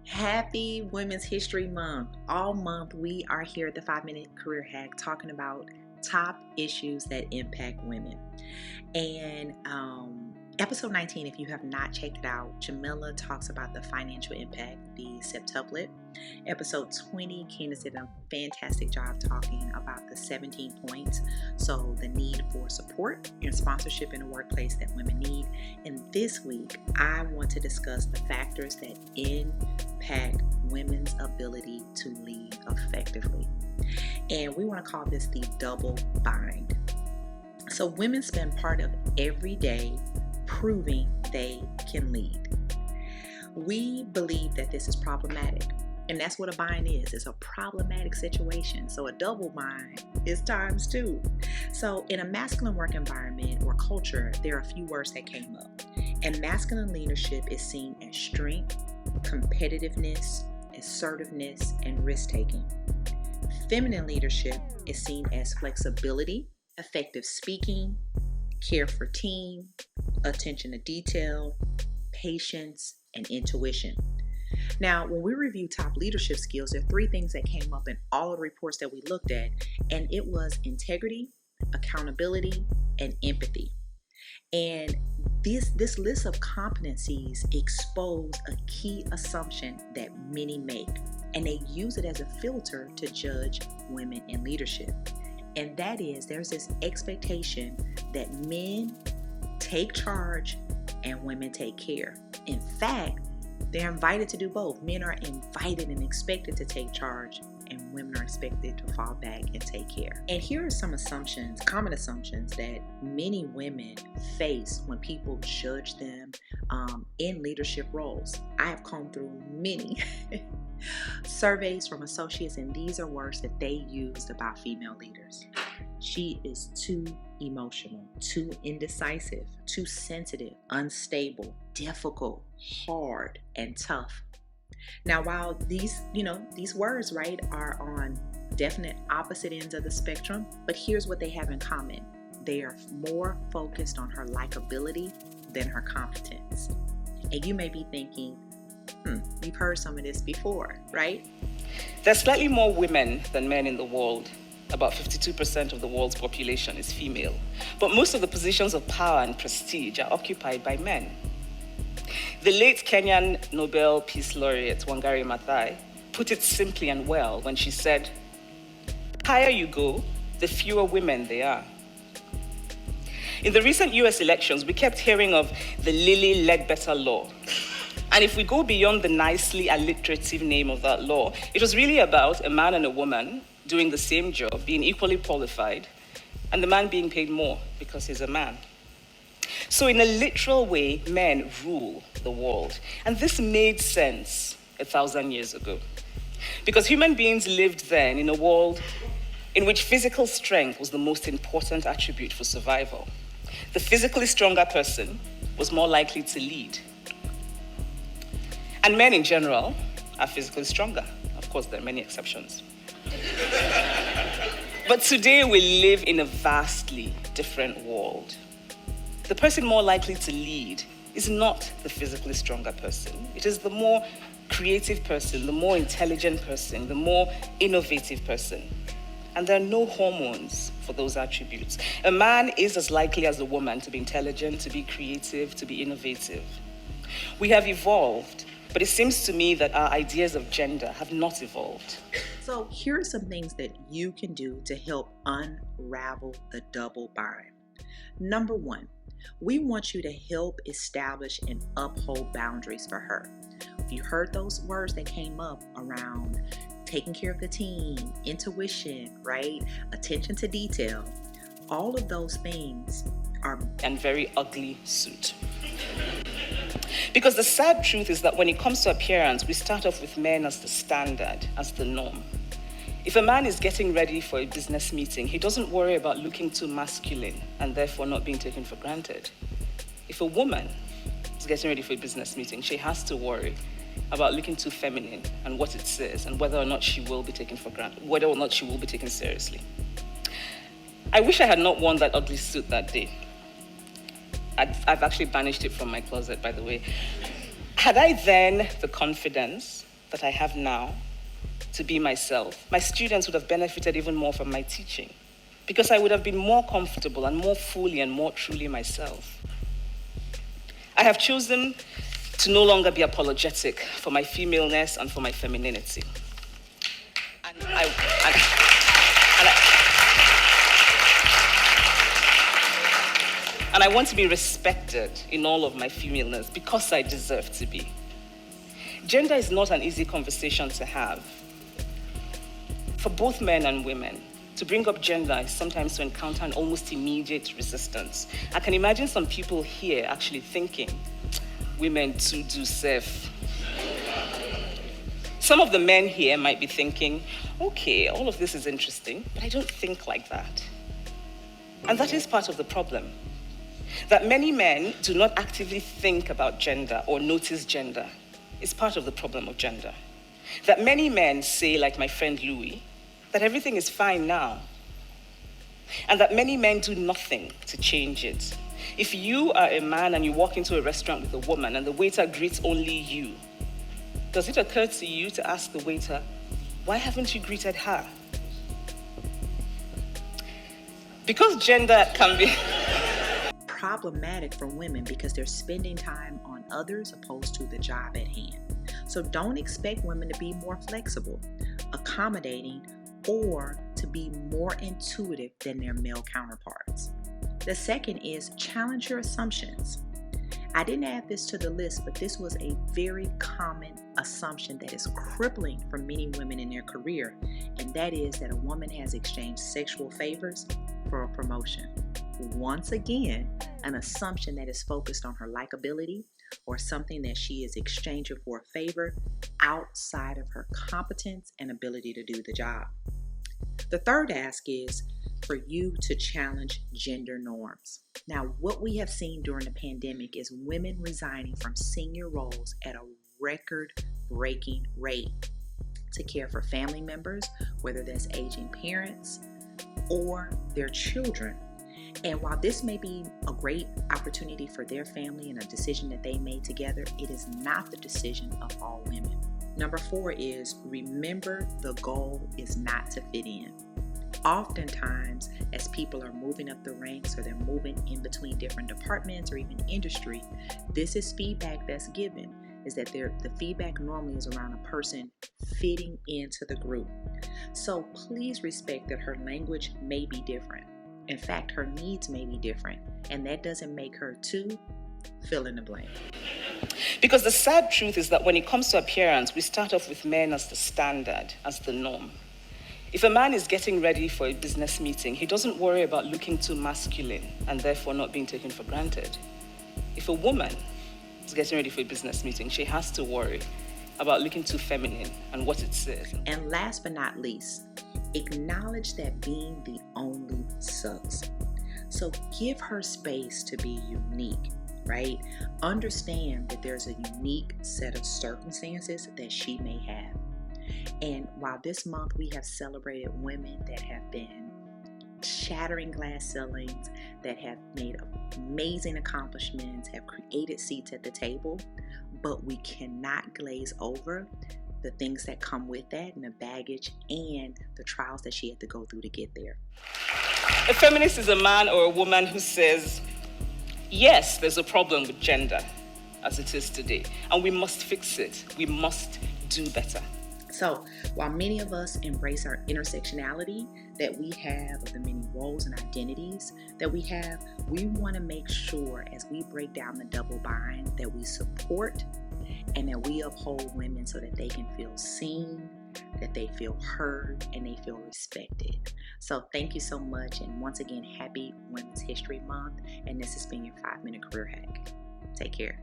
Happy Women's History Month. All month, we are here at the 5 Minute Career Hack talking about top issues that impact women. And episode 19, if you have not checked it out, Jamila talks about the financial impact, the septuplet. Episode 20, Candyce did a fantastic job talking about the 17 points. So the need for support and sponsorship in the workplace that women need. And this week, I want to discuss the factors that impact women's ability to lead effectively. And we want to call this the double bind. So women spend part of every day proving they can lead. We believe that this is problematic. And that's what a bind is. It's a problematic situation. So a double bind is times two. So in a masculine work environment or culture, there are a few words that came up. And masculine leadership is seen as strength, competitiveness, assertiveness, and risk-taking. Feminine leadership is seen as flexibility, effective speaking, care for team, attention to detail, patience, and intuition. Now, when we review top leadership skills, there are three things that came up in all of the reports that we looked at, and it was integrity, accountability, and empathy. And this list of competencies expose a key assumption that many make, and they use it as a filter to judge women in leadership. And that is, there's this expectation that men take charge and women take care. In fact, they're invited to do both. Men are invited and expected to take charge, and women are expected to fall back and take care. And here are some assumptions, common assumptions that many women face when people judge them in leadership roles. I have combed through many surveys from associates, and these are words that they used about female leaders. She is too emotional, too indecisive, too sensitive, unstable, difficult, hard, and tough. Now, while these words, right, are on definite opposite ends of the spectrum, but here's what they have in common. They are more focused on her likability than her competence. And you may be thinking, you've heard some of this before, right? There's slightly more women than men in the world. About 52% of the world's population is female. But most of the positions of power and prestige are occupied by men. The late Kenyan Nobel Peace Laureate Wangari Maathai put it simply and well when she said, "The higher you go, the fewer women there are." In the recent US elections, we kept hearing of the Lilly Ledbetter Law. And if we go beyond the nicely alliterative name of that law, it was really about a man and a woman doing the same job, being equally qualified, and the man being paid more because he's a man. So in a literal way, men rule the world. And this made sense 1,000 years ago. Because human beings lived then in a world in which physical strength was the most important attribute for survival. The physically stronger person was more likely to lead. And men in general are physically stronger. Of course, there are many exceptions. But today we live in a vastly different world. The person more likely to lead is not the physically stronger person. It is the more creative person, the more intelligent person, the more innovative person. And there are no hormones for those attributes. A man is as likely as a woman to be intelligent, to be creative, to be innovative. We have evolved, but it seems to me that our ideas of gender have not evolved. So here are some things that you can do to help unravel the double bind. Number one, we want you to help establish and uphold boundaries for her. You heard those words that came up around taking care of the team, intuition, right? Attention to detail. All of those things are... And very ugly suit. Because the sad truth is that when it comes to appearance, we start off with men as the standard, as the norm. If a man is getting ready for a business meeting, he doesn't worry about looking too masculine and therefore not being taken for granted. If a woman is getting ready for a business meeting, she has to worry about looking too feminine and what it says and whether or not she will be taken for granted, whether or not she will be taken seriously. I wish I had not worn that ugly suit that day. I've actually banished it from my closet, by the way. Had I then the confidence that I have now to be myself, my students would have benefited even more from my teaching, because I would have been more comfortable and more fully and more truly myself. I have chosen to no longer be apologetic for my femaleness and for my femininity. And I want to be respected in all of my femaleness because I deserve to be. Gender is not an easy conversation to have. For both men and women, to bring up gender is sometimes to encounter an almost immediate resistance. I can imagine some people here actually thinking, women too do serve. Some of the men here might be thinking, okay, all of this is interesting, but I don't think like that. And that is part of the problem. That many men do not actively think about gender or notice gender is part of the problem of gender. That many men say, like my friend Louis, that everything is fine now. And that many men do nothing to change it. If you are a man and you walk into a restaurant with a woman and the waiter greets only you, does it occur to you to ask the waiter, why haven't you greeted her? Because gender can be problematic for women because they're spending time on others opposed to the job at hand. So don't expect women to be more flexible, accommodating, or to be more intuitive than their male counterparts. The second is challenge your assumptions. I didn't add this to the list, but this was a very common assumption that is crippling for many women in their career, and that is that a woman has exchanged sexual favors for a promotion. Once again, an assumption that is focused on her likability or something that she is exchanging for a favor outside of her competence and ability to do the job. The third ask is for you to challenge gender norms. Now, what we have seen during the pandemic is women resigning from senior roles at a record-breaking rate to care for family members, whether that's aging parents or their children. And while this may be a great opportunity for their family and a decision that they made together, it is not the decision of all women. Number 4 is remember the goal is not to fit in. Oftentimes, as people are moving up the ranks or they're moving in between different departments or even industry, this is feedback that's given, is that the feedback normally is around a person fitting into the group. So please respect that her language may be different. In fact, her needs may be different, and that doesn't make her too fill in the blank. Because the sad truth is that when it comes to appearance, we start off with men as the standard, as the norm. If a man is getting ready for a business meeting, he doesn't worry about looking too masculine and therefore not being taken for granted. If a woman is getting ready for a business meeting, she has to worry about looking too feminine and what it says. And last but not least, acknowledge that being the only sucks. So give her space to be unique, right? Understand that there's a unique set of circumstances that she may have. And while this month we have celebrated women that have been shattering glass ceilings, that have made amazing accomplishments, have created seats at the table, but we cannot glaze over the things that come with that and the baggage and the trials that she had to go through to get there. A feminist is a man or a woman who says, yes, there's a problem with gender as it is today, and we must fix it. We must do better. So while many of us embrace our intersectionality that we have of the many roles and identities that we have, we want to make sure as we break down the double bind that we support and that we uphold women so that they can feel seen, that they feel heard, and they feel respected. So thank you so much. And once again, happy Women's History Month. And this has been your 5-Minute Career Hack. Take care.